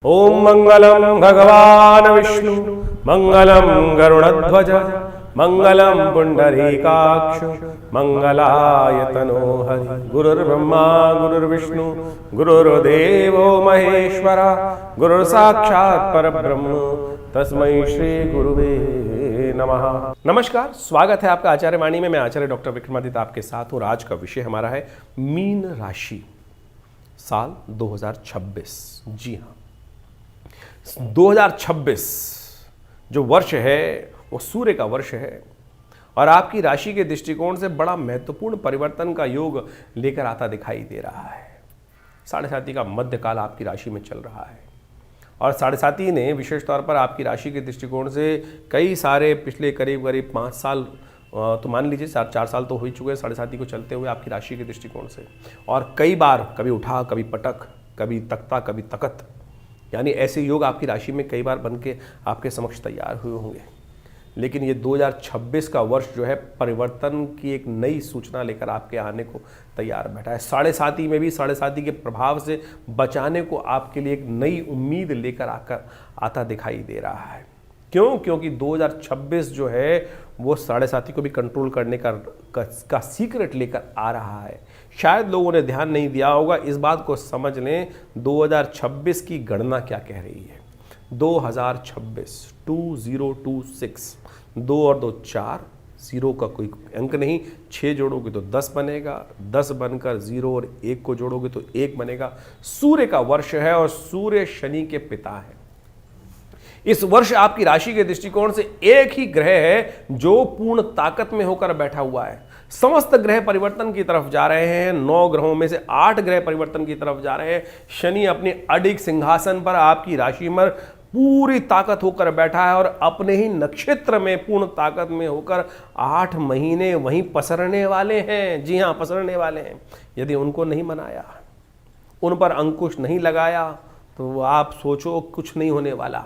ओम मंगलम भगवान विष्णु मंगलम गरुड़ध्वज मंगलम पुंडरीकाक्ष मंगलाय तनोहरि। गुरुर्ब्रह्मा गुरुर्विष्णु गुरुर्देवो महेश्वरा गुरुर् साक्षात् परब्रह्म तस्मै श्री गुरुवे नमः। नमस्कार, स्वागत है आपका आचार्य वाणी में। मैं आचार्य डॉक्टर विक्रमादित्य आपके साथ हूँ। आज का विषय हमारा है मीन राशि, साल 2026। जी हाँ, 2026 जो वर्ष है वो सूर्य का वर्ष है और आपकी राशि के दृष्टिकोण से बड़ा महत्वपूर्ण परिवर्तन का योग लेकर आता दिखाई दे रहा है। साढ़े साथी का मध्यकाल आपकी राशि में चल रहा है और साढ़े साथी ने विशेष तौर पर आपकी राशि के दृष्टिकोण से कई सारे पिछले करीब 5 साल तो मान लीजिए 4 साल तो हो ही चुके हैं साढ़े साथी को चलते हुए आपकी राशि के दृष्टिकोण से। और कई बार कभी उठा, कभी पटक, कभी तख्ता, कभी तकत, यानी ऐसे योग आपकी राशि में कई बार बन के आपके समक्ष तैयार हुए होंगे। लेकिन ये 2026 का वर्ष जो है परिवर्तन की एक नई सूचना लेकर आपके आने को तैयार बैठा है। साढ़े साथी में भी साढ़े साथी के प्रभाव से बचाने को आपके लिए एक नई उम्मीद लेकर आता दिखाई दे रहा है। क्यों? क्योंकि 2026 जो है वो साढ़े साथी को भी कंट्रोल करने का सीक्रेट लेकर आ रहा है। शायद लोगों ने ध्यान नहीं दिया होगा, इस बात को समझ लें 2026 की गणना क्या कह रही है। 2026 2026, 2 और 2 4, 0 का कोई अंक नहीं, 6 जोड़ोगे तो 10 बनेगा, 10 बनकर 0 और 1 को जोड़ोगे तो 1 बनेगा। सूर्य का वर्ष है और सूर्य शनि के पिता है। इस वर्ष आपकी राशि के दृष्टिकोण से एक ही ग्रह है जो पूर्ण ताकत में होकर बैठा हुआ है। समस्त ग्रह परिवर्तन की तरफ जा रहे हैं। 9 ग्रहों में से 8 ग्रह परिवर्तन की तरफ जा रहे हैं। शनि अपने अडिग सिंहासन पर आपकी राशि में पूरी ताकत होकर बैठा है और अपने ही नक्षत्र में पूर्ण ताकत में होकर 8 महीने वहीं पसरने वाले हैं। जी हाँ, पसरने वाले हैं। यदि उनको नहीं मनाया, उन पर अंकुश नहीं लगाया तो आप सोचो कुछ नहीं होने वाला,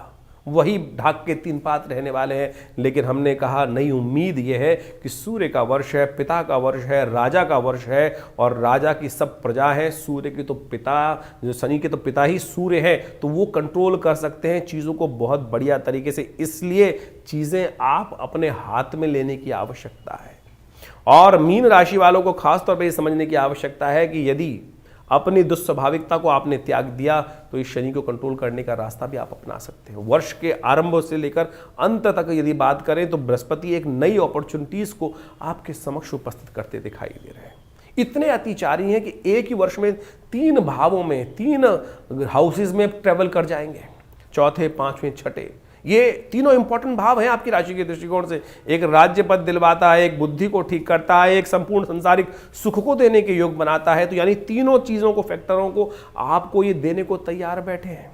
वही ढाक के 3 पात रहने वाले हैं। लेकिन हमने कहा नई उम्मीद यह है कि सूर्य का वर्ष है, पिता का वर्ष है, राजा का वर्ष है और राजा की सब प्रजा है। सूर्य की तो पिता, जो शनि के तो पिता ही सूर्य है, तो वो कंट्रोल कर सकते हैं चीज़ों को बहुत बढ़िया तरीके से। इसलिए चीज़ें आप अपने हाथ में लेने की आवश्यकता है। और मीन राशि वालों को खास तौर पर यह समझने की आवश्यकता है कि यदि अपनी दुस्वाभाविकता को आपने त्याग दिया तो इस शनि को कंट्रोल करने का रास्ता भी आप अपना सकते हैं। वर्ष के आरंभ से लेकर अंत तक यदि बात करें तो बृहस्पति एक नई अपॉर्चुनिटीज को आपके समक्ष उपस्थित करते दिखाई दे रहे हैं। इतने अतिचारी हैं कि एक ही वर्ष में 3 भावों में, 3 हाउसेज में ट्रेवल कर जाएंगे। चौथे, 5वें, छठे, ये तीनों इंपॉर्टेंट भाव हैं आपकी राशि के दृष्टिकोण से। एक राज्य पद दिलवाता है, एक बुद्धि को ठीक करता है, एक संपूर्ण संसारिक सुख को देने के योग बनाता है। तो यानी तीनों चीजों को, फैक्टरों को आपको ये देने को तैयार बैठे हैं।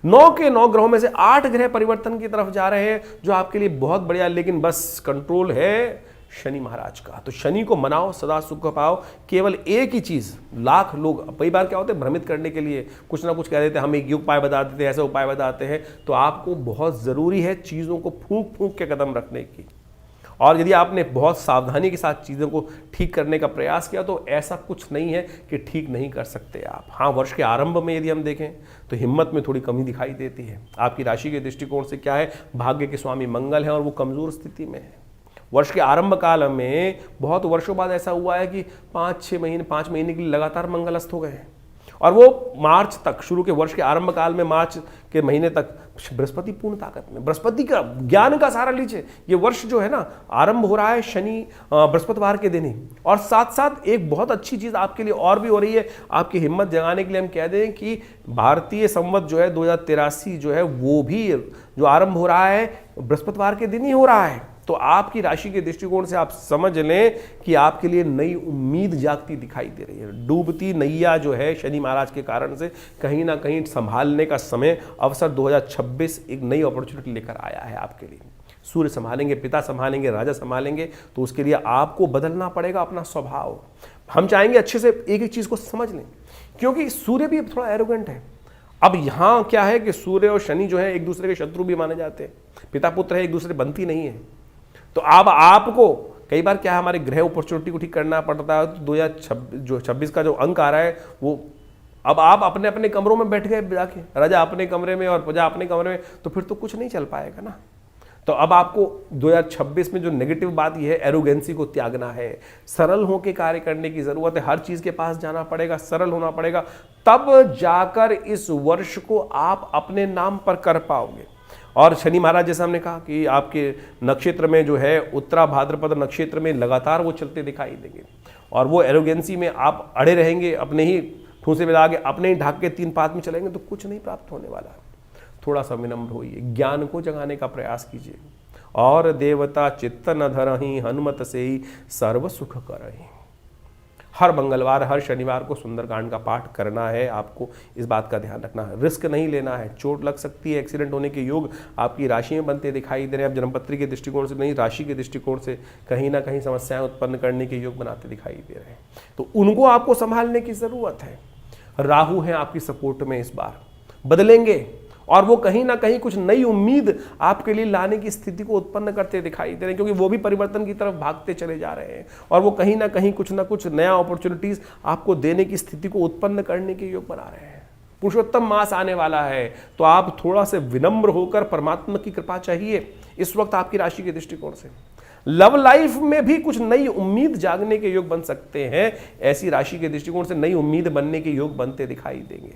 9 के 9 ग्रहों में से 8 ग्रह परिवर्तन की तरफ जा रहे हैं जो आपके लिए बहुत बढ़िया। लेकिन बस कंट्रोल है शनि महाराज का। तो शनि को मनाओ, सदा सुख पाओ। केवल एक ही चीज, लाख लोग कई बार क्या होते हैं भ्रमित करने के लिए कुछ ना कुछ कह देते हैं, हम एक उपाय बता देते हैं, ऐसा उपाय बताते हैं। तो आपको बहुत जरूरी है चीजों को फूंक फूंक के कदम रखने की। और यदि आपने बहुत सावधानी के साथ चीज़ों को ठीक करने का प्रयास किया तो ऐसा कुछ नहीं है कि ठीक नहीं कर सकते आप। हाँ, वर्ष के आरंभ में यदि हम देखें तो हिम्मत में थोड़ी कमी दिखाई देती है। आपकी राशि के दृष्टिकोण से क्या है, भाग्य के स्वामी मंगल है और वो कमजोर स्थिति में है। वर्ष के आरंभ काल में बहुत वर्षों बाद ऐसा हुआ है कि 5 महीने के लिए लगातार मंगल अस्त हो गए हैं और वो मार्च तक, शुरू के वर्ष के आरंभ काल में मार्च के महीने तक बृहस्पति पूर्ण ताकत में। बृहस्पति का ज्ञान का सहारा लीजिए। ये वर्ष जो है ना आरंभ हो रहा है शनि बृहस्पतिवार के दिन ही। और साथ साथ एक बहुत अच्छी चीज आपके लिए और भी हो रही है, आपकी हिम्मत जगाने के लिए हम कह दें कि भारतीय संवत जो है 2083 जो है वो भी जो आरंभ हो रहा है बृहस्पतिवार के दिन ही हो रहा है। तो आपकी राशि के दृष्टिकोण से आप समझ लें कि आपके लिए नई उम्मीद जागती दिखाई दे रही है। डूबती नैया जो है शनि महाराज के कारण से कहीं ना कहीं संभालने का समय, अवसर 2026 एक नई अपॉर्चुनिटी लेकर आया है आपके लिए। सूर्य संभालेंगे, पिता संभालेंगे, राजा संभालेंगे, तो उसके लिए आपको बदलना पड़ेगा अपना स्वभाव। हम चाहेंगे अच्छे से एक एक चीज को समझ लें, क्योंकि सूर्य भी थोड़ा एरोगेंट है। अब यहां क्या है कि सूर्य और शनि जो है एक दूसरे के शत्रु भी माने जाते हैं, पिता पुत्र है, एक दूसरे बनती नहीं है। तो अब आपको कई बार क्या है, हमारे ग्रह अपॉर्चुनिटी को ठीक करना पड़ता है। तो 2026 का जो अंक आ रहा है वो अब आप अपने अपने कमरों में बैठ गए जाके, राजा अपने कमरे में और प्रजा अपने कमरे में, तो फिर तो कुछ नहीं चल पाएगा ना। तो अब आपको 2026 में जो नेगेटिव बात यह है, एरोगेंसी को त्यागना है, सरल होकर कार्य करने की जरूरत है, हर चीज के पास जाना पड़ेगा, सरल होना पड़ेगा, तब जाकर इस वर्ष को आप अपने नाम पर कर पाओगे। और शनि महाराज जैसा हमने कहा कि आपके नक्षत्र में जो है उत्तरा भाद्रपद नक्षत्र में लगातार वो चलते दिखाई देंगे, और वो एरोगेंसी में आप अड़े रहेंगे, अपने ही ठूंसे में लागे अपने ही ढाक के 3 पात में चलेंगे तो कुछ नहीं प्राप्त होने वाला है। थोड़ा सा विनम्र होइए, ज्ञान को जगाने का प्रयास कीजिए। और देवता चित्त न धरहि, हनुमत से ही सर्व सुख करहि। हर मंगलवार हर शनिवार को सुंदरकांड का पाठ करना है, आपको इस बात का ध्यान रखना है। रिस्क नहीं लेना है, चोट लग सकती है, एक्सीडेंट होने के योग आपकी राशि में बनते दिखाई दे रहे हैं। अब जन्मपत्री के दृष्टिकोण से नहीं, राशि के दृष्टिकोण से कहीं ना कहीं समस्याएं उत्पन्न करने के योग बनाते दिखाई दे रहे हैं, तो उनको आपको संभालने की जरूरत है। राहु है आपकी सपोर्ट में, इस बार बदलेंगे और वो कहीं ना कहीं कुछ नई उम्मीद आपके लिए लाने की स्थिति को उत्पन्न करते दिखाई दे रहे हैं, क्योंकि वो भी परिवर्तन की तरफ भागते चले जा रहे हैं और वो कहीं ना कुछ नया अपॉर्चुनिटीज आपको देने की स्थिति को उत्पन्न करने के योग बना रहे हैं। पुरुषोत्तम मास आने वाला है, तो आप थोड़ा से विनम्र होकर परमात्मा की कृपा चाहिए इस वक्त आपकी राशि के दृष्टिकोण से। लव लाइफ में भी कुछ नई उम्मीद जागने के योग बन सकते हैं, ऐसी राशि के दृष्टिकोण से नई उम्मीद बनने के योग बनते दिखाई देंगे।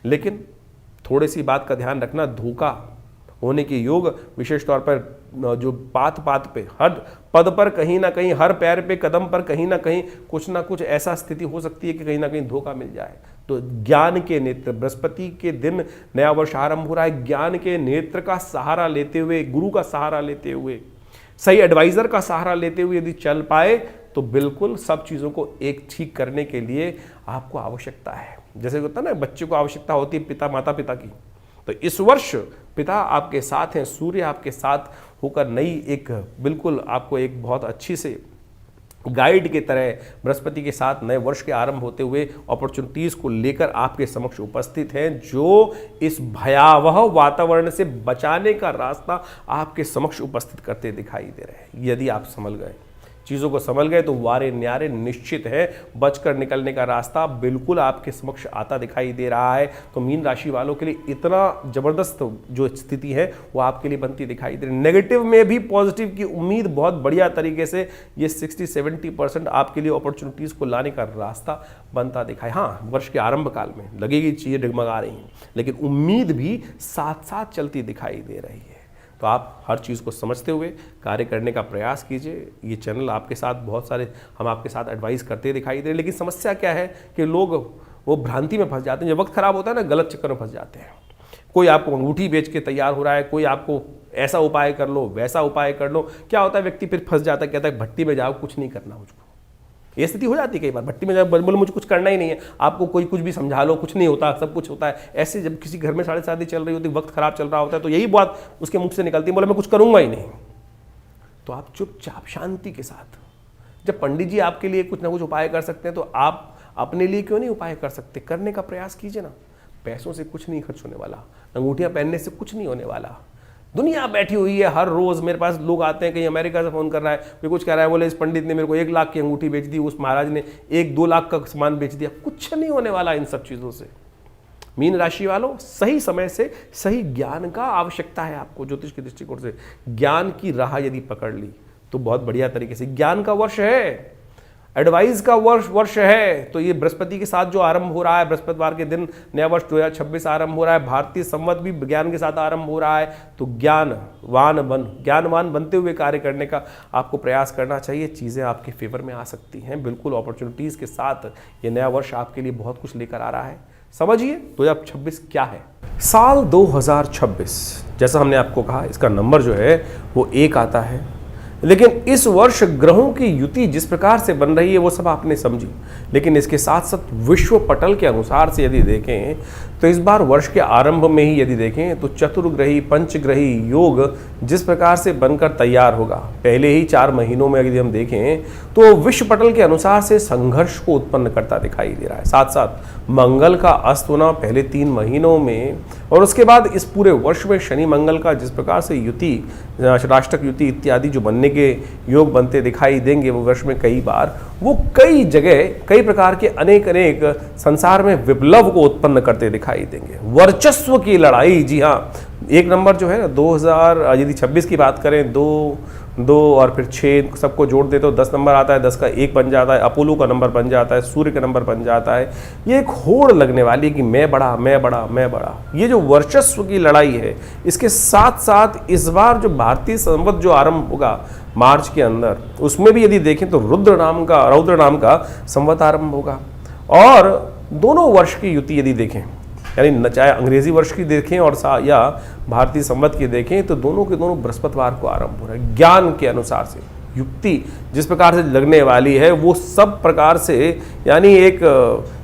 लेकिन थोड़ी सी बात का ध्यान रखना, धोखा होने के योग विशेष तौर पर जो पात पात पे, हर पद पर कहीं ना कहीं, हर पैर पे, कदम पर कहीं ना कहीं कुछ ना कुछ ऐसा स्थिति हो सकती है कि कहीं ना कहीं धोखा मिल जाए। तो ज्ञान के नेत्र, बृहस्पति के दिन नया वर्ष आरंभ हो रहा है, ज्ञान के नेत्र का सहारा लेते हुए, गुरु का सहारा लेते हुए, सही एडवाइजर का सहारा लेते हुए यदि चल पाए तो बिल्कुल सब चीज़ों को एक ठीक करने के लिए आपको आवश्यकता है। जैसे होता है ना, बच्चे को आवश्यकता होती है माता पिता की, तो इस वर्ष पिता आपके साथ हैं, सूर्य आपके साथ होकर नई एक बिल्कुल आपको एक बहुत अच्छी से गाइड की तरह बृहस्पति के साथ नए वर्ष के आरंभ होते हुए अपॉर्चुनिटीज को लेकर आपके समक्ष उपस्थित हैं, जो इस भयावह वातावरण से बचाने का रास्ता आपके समक्ष उपस्थित करते दिखाई दे रहे हैं। यदि आप संभल गए, चीज़ों को संभल गए, तो वारे न्यारे निश्चित है, बचकर निकलने का रास्ता बिल्कुल आपके समक्ष आता दिखाई दे रहा है। तो मीन राशि वालों के लिए इतना जबरदस्त जो स्थिति है वो आपके लिए बनती दिखाई दे रही है। नेगेटिव में भी पॉजिटिव की उम्मीद बहुत बढ़िया तरीके से ये 60-70% आपके लिए अपॉर्चुनिटीज़ को लाने का रास्ता बनता दिखाई। हाँ, वर्ष के आरंभ काल में लगेगी चीज़ें डगमगा रही हैं, लेकिन उम्मीद भी साथ साथ चलती दिखाई दे रही है। तो आप हर चीज़ को समझते हुए कार्य करने का प्रयास कीजिए। ये चैनल आपके साथ बहुत सारे हम आपके साथ एडवाइस करते दिखाई दे रहे हैं, लेकिन समस्या क्या है कि लोग वो भ्रांति में फंस जाते हैं, जब वक्त खराब होता है ना, गलत चक्कर में फंस जाते हैं। कोई आपको अंगूठी बेच के तैयार हो रहा है, कोई आपको ऐसा उपाय कर लो, वैसा उपाय कर लो। क्या होता है, व्यक्ति फिर फंस जाता है, कहता है भट्टी में जाओ, कुछ नहीं करना मुझको। ये स्थिति हो जाती है कई बार, भट्टी में जाओ, बोले मुझे कुछ करना ही नहीं है, आपको कोई कुछ भी समझा लो, कुछ नहीं होता, सब कुछ होता है। ऐसे जब किसी घर में शादी चल रही होती, वक्त खराब चल रहा होता है, तो यही बात उसके मुख से निकलती है, बोले मैं कुछ करूंगा ही नहीं। तो आप चुपचाप शांति के साथ, जब पंडित जी आपके लिए कुछ ना कुछ उपाय कर सकते हैं, तो आप अपने लिए क्यों नहीं उपाय कर सकते? करने का प्रयास कीजिए ना। पैसों से कुछ नहीं खर्च होने वाला, अंगूठियां पहनने से कुछ नहीं होने वाला। दुनिया बैठी हुई है, हर रोज मेरे पास लोग आते हैं, कहीं अमेरिका से फोन कर रहा है, कोई कुछ कह रहा है, बोले इस पंडित ने मेरे को 1 लाख की अंगूठी बेच दी, उस महाराज ने 1-2 लाख का सामान बेच दिया। कुछ नहीं होने वाला इन सब चीज़ों से। मीन राशि वालों, सही समय से सही ज्ञान का आवश्यकता है आपको। ज्योतिष के दृष्टिकोण से ज्ञान की राह यदि पकड़ ली तो बहुत बढ़िया तरीके से, ज्ञान का वर्ष है, एडवाइस का वर्ष है। तो ये बृहस्पति के साथ जो आरंभ हो रहा है, बृहस्पतिवार के दिन नया वर्ष 2026 आरंभ हो रहा है, भारतीय संवत भी ज्ञान के साथ आरंभ हो रहा है। तो ज्ञानवान बनते हुए कार्य करने का आपको प्रयास करना चाहिए। चीज़ें आपके फेवर में आ सकती हैं, बिल्कुल अपॉर्चुनिटीज़ के साथ ये नया वर्ष आपके लिए बहुत कुछ लेकर आ रहा है। समझिए 2026 क्या है। साल 2026 जैसा हमने आपको कहा, इसका नंबर जो है वो 1 आता है, लेकिन इस वर्ष ग्रहों की युति जिस प्रकार से बन रही है वो सब आपने समझी। लेकिन इसके साथ साथ विश्व पटल के अनुसार से यदि देखें तो इस बार वर्ष के आरंभ में ही यदि देखें तो चतुर्ग्रही पंचग्रही योग जिस प्रकार से बनकर तैयार होगा, पहले ही 4 महीनों में यदि हम देखें तो विश्व पटल के अनुसार से संघर्ष को उत्पन्न करता दिखाई दे रहा है। साथ साथ मंगल का अस्त होना पहले 3 महीनों में और उसके बाद इस पूरे वर्ष में शनि मंगल का जिस प्रकार से युति, राष्ट्रक युति इत्यादि जो बनने के योग बनते दिखाई देंगे वो वर्ष में कई बार, वो कई जगह कई प्रकार के अनेक संसार में विप्लव को उत्पन्न करते दिखाई देंगे। वर्चस्व की लड़ाई, जी हाँ, 1 नंबर जो है ना 2000 यदि 26 की बात करें, 2 और फिर 6 सबको जोड़ दे तो 10 नंबर आता है, 10 का 1 बन जाता है, अपोलो का नंबर बन जाता है, सूर्य का नंबर बन जाता है। ये एक होड़ लगने वाली कि मैं बड़ा मैं बड़ा मैं बड़ा, ये जो वर्चस्व की लड़ाई है, इसके साथ साथ इस बार जो भारतीय संवत जो आरंभ होगा मार्च के अंदर, उसमें भी यदि देखें तो रौद्र नाम का संवत आरंभ होगा। और दोनों वर्ष की युति यदि देखें, यानी चाहे अंग्रेजी वर्ष की देखें और या भारतीय संवत की देखें, तो दोनों के दोनों बृहस्पतिवार को आरंभ हो रहा है। ज्ञान के अनुसार से युक्ति जिस प्रकार से लगने वाली है वो सब प्रकार से यानी एक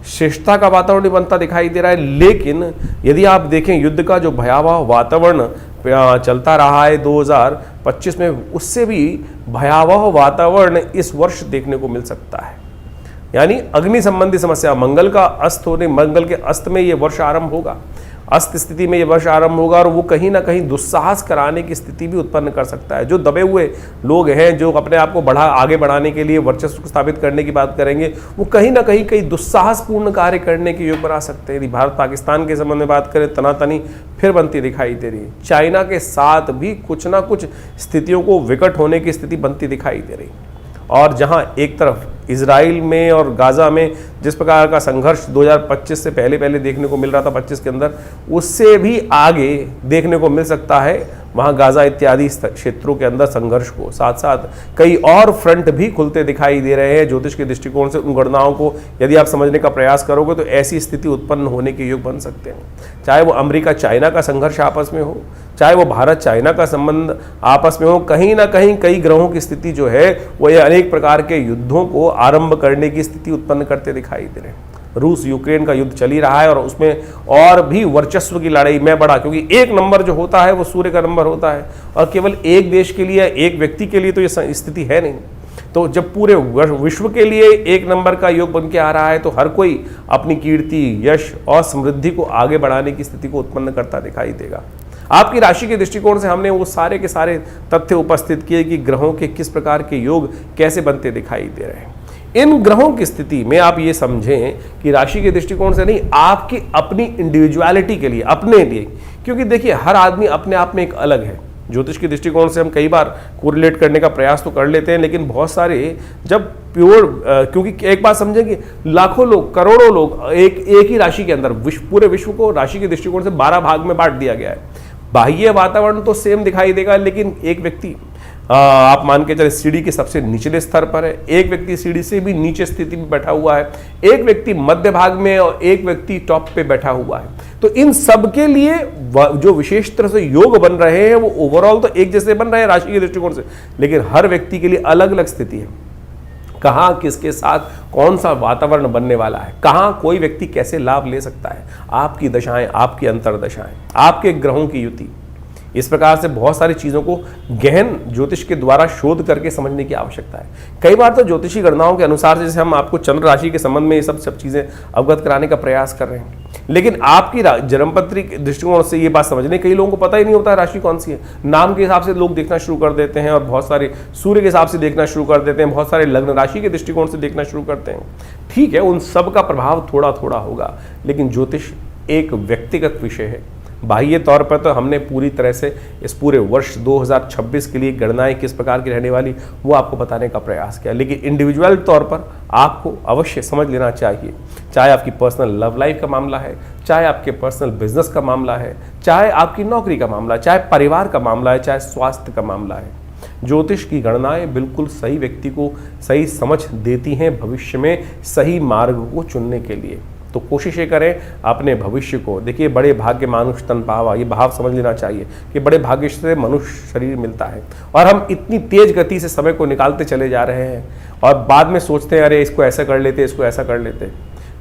श्रेष्ठता का वातावरण बनता दिखाई दे रहा है। लेकिन यदि आप देखें युद्ध का जो भयावह वातावरण चलता रहा है 2025 में, उससे भी भयावह वातावरण इस वर्ष देखने को मिल सकता है। यानी अग्नि संबंधी समस्या, मंगल का अस्त होने, मंगल के अस्त में ये वर्ष आरंभ होगा, अस्त स्थिति में ये वर्ष आरंभ होगा और वो कहीं ना कहीं दुस्साहस कराने की स्थिति भी उत्पन्न कर सकता है। जो दबे हुए लोग हैं, जो अपने आप को आगे बढ़ाने के लिए वर्चस्व को स्थापित करने की बात करेंगे, वो कहीं ना कहीं कई दुस्साहसपूर्ण कार्य करने के योग बना सकते हैं। यदि भारत पाकिस्तान के संबंध में बात करें, तनातनी फिर बनती दिखाई दे रही है। चाइना के साथ भी कुछ ना कुछ स्थितियों को विकट होने की स्थिति बनती दिखाई दे रही। और जहां एक तरफ इजराइल में और गाज़ा में जिस प्रकार का संघर्ष 2025 से पहले देखने को मिल रहा था 25 के अंदर, उससे भी आगे देखने को मिल सकता है वहाँ गाज़ा इत्यादि क्षेत्रों के अंदर संघर्ष को। साथ साथ कई और फ्रंट भी खुलते दिखाई दे रहे हैं। ज्योतिष के दृष्टिकोण से उन गणनाओं को यदि आप समझने का प्रयास करोगे तो ऐसी स्थिति उत्पन्न होने के योग बन सकते हैं। चाहे वो अमेरिका चाइना का संघर्ष आपस में हो, चाहे वो भारत चाइना का संबंध आपस में हो, कहीं ना कहीं कई ग्रहों की स्थिति जो है वो ये अनेक प्रकार के युद्धों को आरंभ करने की स्थिति उत्पन्न करते दिखाई दे रहे हैं। रूस यूक्रेन का युद्ध चल ही रहा है और उसमें और भी वर्चस्व की लड़ाई में बड़ा, क्योंकि 1 नंबर जो होता है वो सूर्य का नंबर होता है और केवल एक देश के लिए, एक व्यक्ति के लिए तो ये स्थिति है नहीं। तो जब पूरे विश्व के लिए 1 नंबर का योग बन के आ रहा है तो हर कोई अपनी कीर्ति, यश और समृद्धि को आगे बढ़ाने की स्थिति को उत्पन्न करता दिखाई देगा। आपकी राशि के दृष्टिकोण से हमने वो सारे के सारे तथ्य उपस्थित किए कि ग्रहों के किस प्रकार के योग कैसे बनते दिखाई दे रहे हैं। इन ग्रहों की स्थिति में आप ये समझें कि राशि के दृष्टिकोण से नहीं, आपकी अपनी इंडिविजुअलिटी के लिए, अपने लिए, क्योंकि देखिए हर आदमी अपने आप में एक अलग है। ज्योतिष के दृष्टिकोण से हम कई बार कोरिलेट करने का प्रयास तो कर लेते हैं, लेकिन बहुत सारे जब प्योर, क्योंकि एक बात समझें कि लाखों लोग, करोड़ों लोग एक ही राशि के अंदर, पूरे विश्व को राशि के दृष्टिकोण से 12 भाग में बांट दिया गया है। बाह्य वातावरण तो सेम दिखाई देगा, लेकिन एक व्यक्ति आप मान के चले सीढ़ी के सबसे निचले स्तर पर है, एक व्यक्ति सीढ़ी से भी नीचे स्थिति में बैठा हुआ है, एक व्यक्ति मध्य भाग में और एक व्यक्ति टॉप पे बैठा हुआ है। तो इन सब के लिए जो विशेष तरह से योग बन रहे हैं वो ओवरऑल तो एक जैसे बन रहे हैं राशि के दृष्टिकोण से, लेकिन हर व्यक्ति के लिए अलग अलग स्थिति है। कहाँ किसके साथ कौन सा वातावरण बनने वाला है, कहाँ कोई व्यक्ति कैसे लाभ ले सकता है, आपकी दशाएं, आपकी अंतर्दशाएं, आपके ग्रहों की युति, इस प्रकार से बहुत सारी चीज़ों को गहन ज्योतिष के द्वारा शोध करके समझने की आवश्यकता है। कई बार तो ज्योतिषी गणनाओं के अनुसार जैसे हम आपको चंद्र राशि के संबंध में ये सब चीज़ें अवगत कराने का प्रयास कर रहे हैं, लेकिन आपकी जन्मपत्री के दृष्टिकोण से ये बात समझने, कई लोगों को पता ही नहीं होता है राशि कौन सी है। नाम के हिसाब से लोग देखना शुरू कर देते हैं और बहुत सारे सूर्य के हिसाब से देखना शुरू कर देते हैं, बहुत सारे लग्न राशि के दृष्टिकोण से देखना शुरू करते हैं। ठीक है, उन सब का प्रभाव थोड़ा थोड़ा होगा, लेकिन ज्योतिष एक व्यक्तिगत विषय है। बाह्य तौर पर तो हमने पूरी तरह से इस पूरे वर्ष 2026 के लिए गणनाएं किस प्रकार की रहने वाली वो आपको बताने का प्रयास किया, लेकिन इंडिविजुअल तौर पर आपको अवश्य समझ लेना चाहिए। चाहे आपकी पर्सनल लव लाइफ का मामला है, चाहे आपके पर्सनल बिजनेस का मामला है, चाहे आपकी नौकरी का मामला है, चाहे परिवार का मामला है, चाहे स्वास्थ्य का मामला है, ज्योतिष की गणनाएं बिल्कुल सही व्यक्ति को सही समझ देती हैं भविष्य में सही मार्ग को चुनने के लिए। तो कोशिश ये करें अपने भविष्य को, देखिए बड़े भाग्य मानुष तन पावा, ये भाव समझ लेना चाहिए कि बड़े भाग्य से मनुष्य शरीर मिलता है और हम इतनी तेज गति से समय को निकालते चले जा रहे हैं और बाद में सोचते हैं अरे इसको ऐसा कर लेते, इसको ऐसा कर लेते।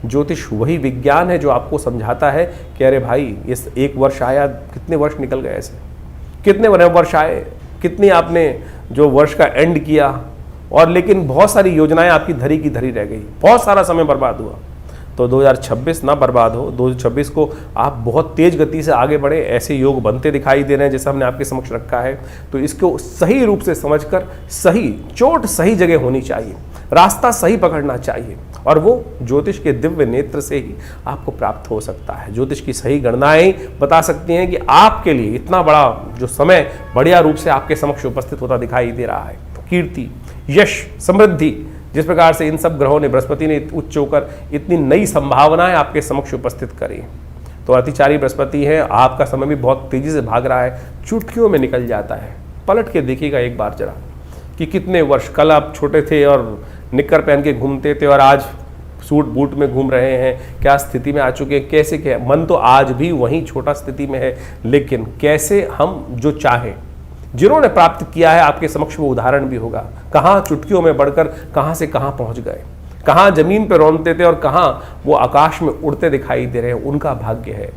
ज्योतिष वही विज्ञान है जो आपको समझाता है कि अरे भाई इस एक वर्ष आया, कितने वर्ष निकल गए ऐसे, कितने वर्ष आए, कितनी आपने जो वर्ष का एंड किया, और लेकिन बहुत सारी योजनाएं आपकी धरी की धरी रह गई, बहुत सारा समय बर्बाद हुआ। तो 2026 ना बर्बाद हो, 2026 को आप बहुत तेज गति से आगे बढ़े, ऐसे योग बनते दिखाई दे रहे हैं जैसे हमने आपके समक्ष रखा है। तो इसको सही रूप से समझकर, सही चोट सही जगह होनी चाहिए, रास्ता सही पकड़ना चाहिए, और वो ज्योतिष के दिव्य नेत्र से ही आपको प्राप्त हो सकता है। ज्योतिष की सही गणनाएं बता सकती हैं कि आपके लिए इतना बड़ा जो समय बढ़िया रूप से आपके समक्ष उपस्थित होता दिखाई दे रहा है। कीर्ति, यश, समृद्धि, जिस प्रकार से इन सब ग्रहों ने, बृहस्पति ने उच्च होकर इतनी नई संभावनाएं आपके समक्ष उपस्थित करी। तो अतिचारी बृहस्पति है, आपका समय भी बहुत तेजी से भाग रहा है, चुटकियों में निकल जाता है। पलट के देखिएगा एक बार जरा कि कितने वर्ष, कल आप छोटे थे और निक्कर पहन के घूमते थे और आज सूट बूट में घूम रहे हैं, क्या स्थिति में आ चुके हैं, कैसे क्या। मन तो आज भी वही छोटा स्थिति में है, लेकिन कैसे हम जो चाहें, जिन्होंने प्राप्त किया है आपके समक्ष वो उदाहरण भी होगा। कहाँ चुटकियों में बढ़कर कहाँ से कहाँ पहुँच गए, कहाँ जमीन पर रौंदते थे और कहाँ वो आकाश में उड़ते दिखाई दे रहे हैं। उनका भाग्य है,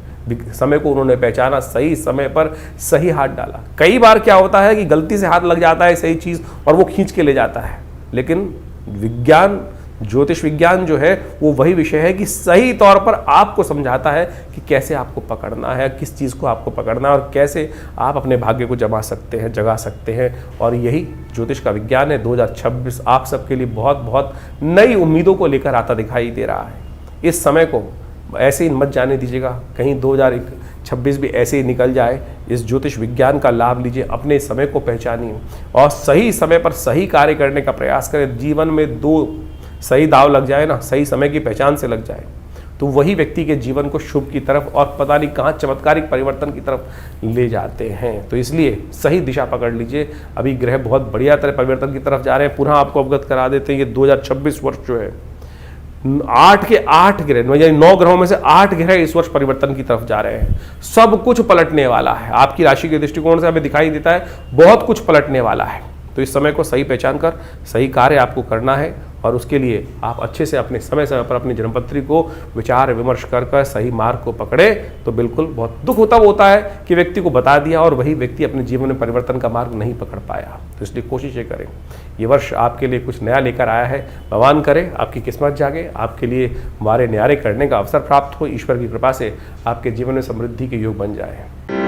समय को उन्होंने पहचाना, सही समय पर सही हाथ डाला। कई बार क्या होता है कि गलती से हाथ लग जाता है सही चीज़ और वो खींच के ले जाता है, लेकिन विज्ञान, ज्योतिष विज्ञान जो है वो वही विषय है कि सही तौर पर आपको समझाता है कि कैसे आपको पकड़ना है, किस चीज़ को आपको पकड़ना है और कैसे आप अपने भाग्य को जगा सकते हैं। और यही ज्योतिष का विज्ञान है। 2026 आप सबके लिए बहुत बहुत नई उम्मीदों को लेकर आता दिखाई दे रहा है। इस समय को ऐसे ही मत जाने दीजिएगा, कहीं 2026 भी ऐसे ही निकल जाए। इस ज्योतिष विज्ञान का लाभ लीजिए, अपने समय को पहचानिए और सही समय पर सही कार्य करने का प्रयास करें। जीवन में दो सही दाव लग जाए ना, सही समय की पहचान से लग जाए, तो वही व्यक्ति के जीवन को शुभ की तरफ और पता नहीं कहाँ चमत्कारिक परिवर्तन की तरफ ले जाते हैं। तो इसलिए सही दिशा पकड़ लीजिए। अभी ग्रह बहुत बढ़िया तरह परिवर्तन की तरफ जा रहे हैं। पुनः आपको अवगत करा देते हैं, ये 2026 वर्ष जो है 8 के 8 ग्रह, यानी 9 ग्रहों में से 8 ग्रह इस वर्ष परिवर्तन की तरफ जा रहे हैं। सब कुछ पलटने वाला है। आपकी राशि के दृष्टिकोण से हमें दिखाई देता है बहुत कुछ पलटने वाला है। तो इस समय को सही पहचान कर सही कार्य आपको करना है, और उसके लिए आप अच्छे से अपने समय समय पर अपनी जन्मपत्री को विचार विमर्श कर सही मार्ग को पकड़े। तो बिल्कुल बहुत दुख होता है कि व्यक्ति को बता दिया और वही व्यक्ति अपने जीवन में परिवर्तन का मार्ग नहीं पकड़ पाया। तो इसलिए कोशिश ये करें, ये वर्ष आपके लिए कुछ नया लेकर आया है। भगवान करे आपकी किस्मत जागे, आपके लिए हमारे न्यारे करने का अवसर प्राप्त हो। ईश्वर की कृपा से आपके जीवन में समृद्धि के योग बन जाए।